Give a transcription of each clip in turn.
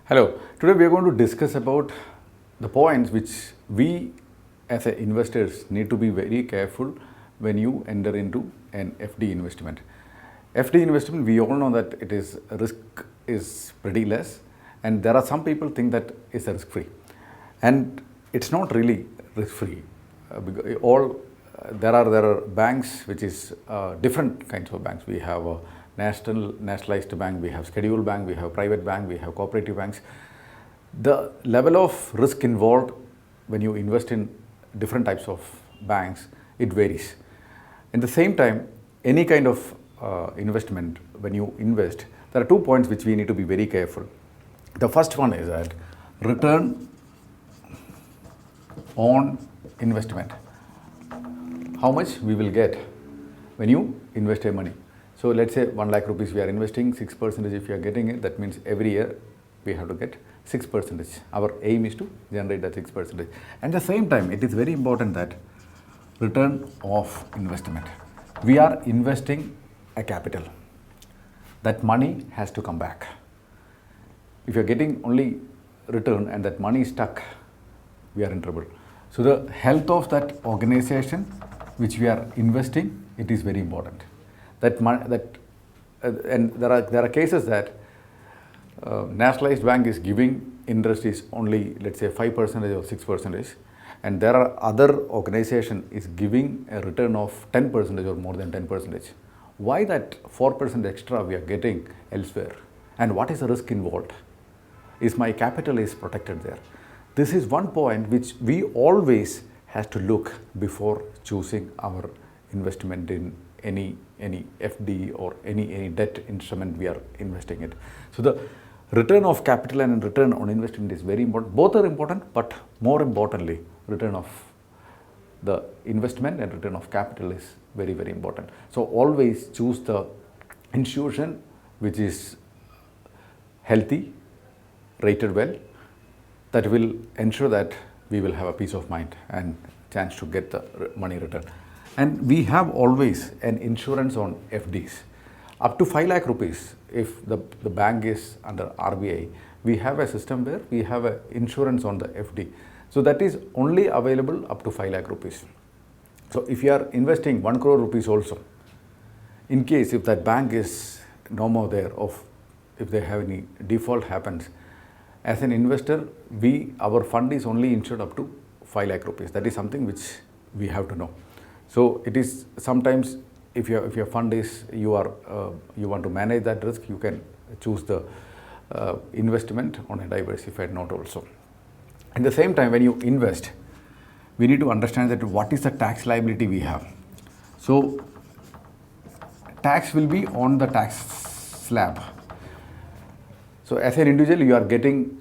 Hello, today we are going to discuss about the points which we as a investors need to be very careful when you enter into an FD investment. FD investment, we all know that it is risk is pretty less, and there are some people think that it's a risk free, and it's not really risk free. There are banks which is different kinds of banks. We have a nationalized bank, we have scheduled bank, we have private bank, we have cooperative banks. The level of risk involved when you invest in different types of banks, it varies. At the same time, any kind of investment, when you invest, there are 2 points which we need to be very careful. The first one is that return on investment. How much we will get when you invest your money. So let's say 1 lakh rupees we are investing, 6% if you are getting it, that means every year we have to get 6%. Our aim is to generate that 6%. At the same time, it is very important that return of investment. We are investing a capital. That money has to come back. If you are getting only return and that money is stuck, we are in trouble. So the health of that organization which we are investing, it is very important. And there are cases that nationalized bank is giving interest is only, let's say, 5% or 6%, and there are other organization is giving a return of 10% or more than 10%. Why that 4% extra we are getting elsewhere, and what is the risk involved? Is my capital is protected there? This is one point which we always have to look before choosing our investment in any FD or any debt instrument we are investing in. So the return of capital and return on investment is very important. Both are important, but more importantly, return of the investment and return of capital is very, very important. So always choose the institution which is healthy, rated well, that will ensure that we will have a peace of mind and chance to get the money return. And we have always an insurance on FDs. Up to 5 lakh rupees, if the bank is under RBI, we have a system where we have an insurance on the FD. So that is only available up to 5 lakh rupees. So if you are investing 1 crore rupees also, in case if that bank is no more there, if they have any default happens, as an investor, our fund is only insured up to 5 lakh rupees. That is something which we have to know. So it is sometimes if your fund is you want to manage that risk, you can choose the investment on a diversified note also. At the same time, when you invest, we need to understand that what is the tax liability we have. So tax will be on the tax slab. So as an individual, you are getting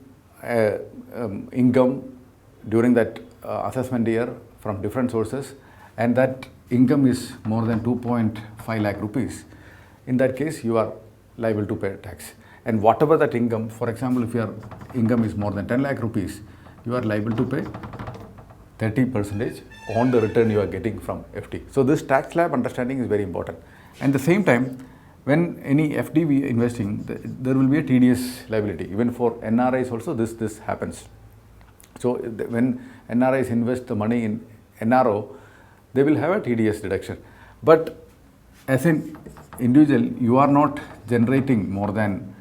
income during that assessment year from different sources, and that income is more than 2.5 lakh rupees. In that case, you are liable to pay tax. And whatever that income, for example, if your income is more than 10 lakh rupees, you are liable to pay 30% on the return you are getting from FD. So this tax slab understanding is very important. And at the same time, when any FD we are investing, there will be a TDS liability. Even for NRIs also this happens. So when NRIs invest the money in NRO, they will have a TDS deduction. But as an individual, you are not generating more than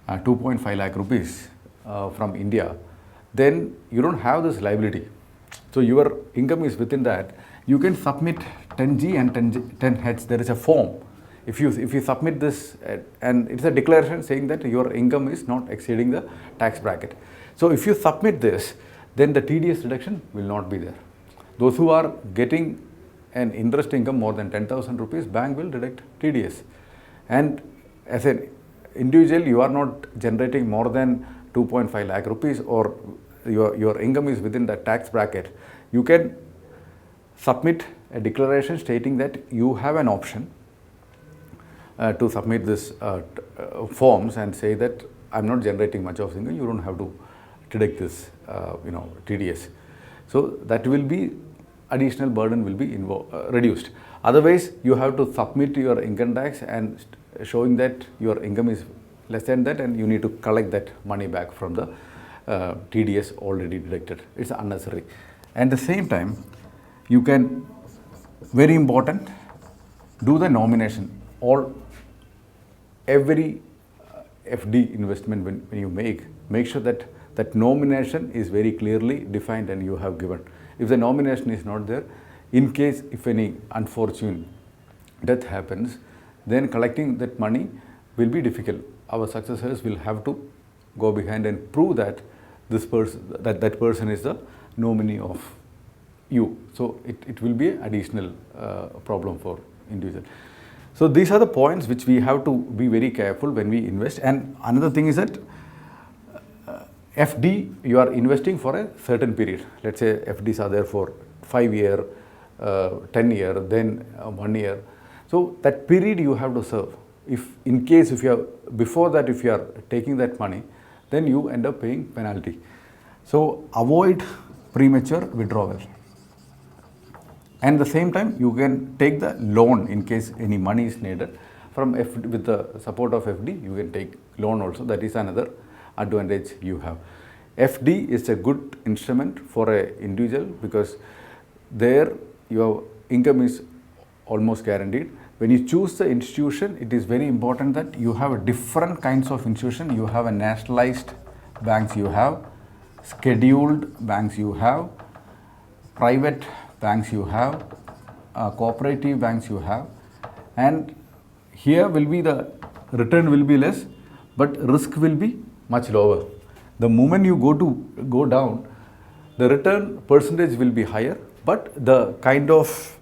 2.5 lakh rupees from India, then you don't have this liability. So your income is within that. You can submit 10G and 10H. There is a form. If you submit this, and it's a declaration saying that your income is not exceeding the tax bracket. So if you submit this, then the TDS deduction will not be there. Those who are getting an interest income more than 10,000 rupees, bank will deduct TDS. And as an individual, you are not generating more than 2.5 lakh rupees, or your income is within the tax bracket. You can submit a declaration stating that you have an option to submit this forms and say that I'm not generating much of income, you don't have to deduct this TDS. So that will be additional burden will be reduced. Otherwise, you have to submit your income tax and showing that your income is less than that, and you need to collect that money back from the TDS already deducted. It's unnecessary. At the same time, you can, very important, do the nomination. Every FD investment when you make sure that that nomination is very clearly defined and you have given. If the nomination is not there, in case if any unfortunate death happens, then collecting that money will be difficult. Our successors will have to go behind and prove that this person, that person is the nominee of you. So it will be an additional problem for individual. So these are the points which we have to be very careful when we invest. And another thing is that FD, you are investing for a certain period. Let's say FDs are there for 5 year, 10 year, then 1 year. So that period you have to serve. If in case if you are before that, if you are taking that money, then you end up paying penalty. So avoid premature withdrawal. And at the same time, you can take the loan in case any money is needed from FD. With the support of FD, you can take loan also. That is another advantage you have. FD is a good instrument for an individual because there your income is almost guaranteed. When you choose the institution, it is very important that you have a different kinds of institution. You have a nationalized banks, you have scheduled banks, you have private banks, you have cooperative banks, you have, and here will be the return will be less, but risk will be much lower. The moment you go down, the return percentage will be higher, but the kind of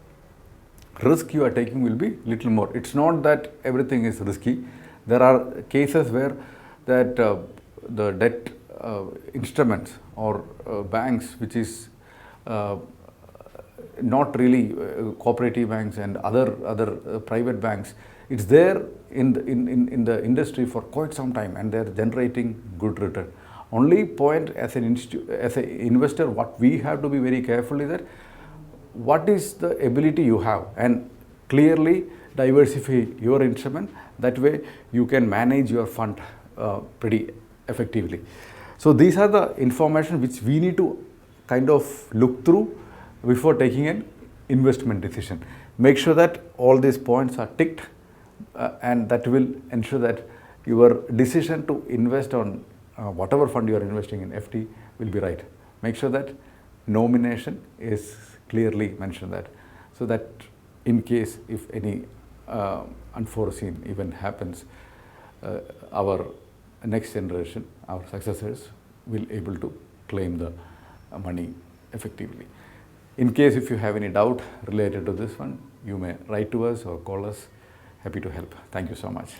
risk you are taking will be little more. It's not that everything is risky. There are cases where that the debt instruments or banks which is not really cooperative banks and other private banks, it's there in the industry for quite some time and they're generating good return. Only point as an investor, what we have to be very careful is that what is the ability you have and clearly diversify your instrument. That way you can manage your fund pretty effectively. So these are the information which we need to kind of look through before taking an investment decision. Make sure that all these points are ticked and that will ensure that your decision to invest on whatever fund you are investing in FD will be right. Make sure that nomination is clearly mentioned that, so that in case if any unforeseen event happens, our next generation, our successors will able to claim the money effectively. In case if you have any doubt related to this one, you may write to us or call us. Happy to help. Thank you so much.